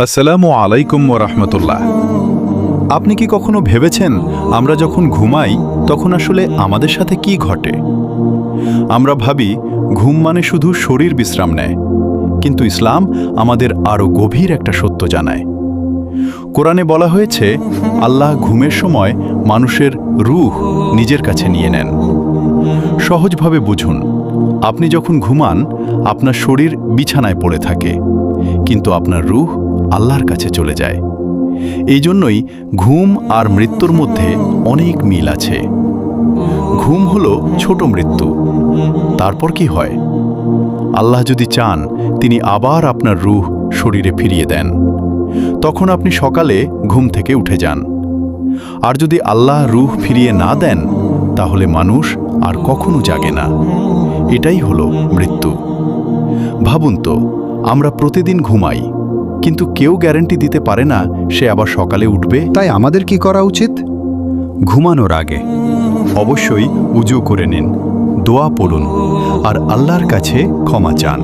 আসসালামু আলাইকুম ওয়া রাহমাতুল্লাহ। আপনি কি কখনো ভেবেছেন আমরা যখন ঘুমাই তখন আসলে আমাদের সাথে কি ঘটে? আমরা ভাবি ঘুম মানে শুধু শরীর বিশ্রাম নেয়, কিন্তু ইসলাম আমাদের আরও গভীর একটা সত্য জানায়। কোরআনে বলা হয়েছে আল্লাহ ঘুমের সময় মানুষের রূহ নিজের কাছে নিয়ে নেন। সহজভাবে বুঝুন, আপনি যখন ঘুমান আপনার শরীর বিছানায় পড়ে থাকে, কিন্তু আপনার রূহ আল্লাহর কাছে চলে যায়। এই জন্যই ঘুম আর মৃত্যুর মধ্যে অনেক মিল আছে। ঘুম হলো ছোট মৃত্যু। তারপর কি হয়? আল্লাহ যদি চান তিনি আবার আপনার রূহ শরীরে ফিরিয়ে দেন। তখন আপনি সকালে ঘুম থেকে উঠে যান। আর যদি আল্লাহ রূহ ফিরিয়ে না দেন, তাহলে মানুষ আর কখনো জাগে না। এটাই হলো মৃত্যু। ভাবুন তো, আমরা প্রতিদিন ঘুমাই, কিন্তু কেউ গ্যারান্টি দিতে পারে না সে আবার সকালে উঠবে। তাই আমাদের কি করা উচিত? ঘুমানোর আগে অবশ্যই উজু করে নিন, দোয়া পড়ুন আর আল্লাহর কাছে ক্ষমা চান।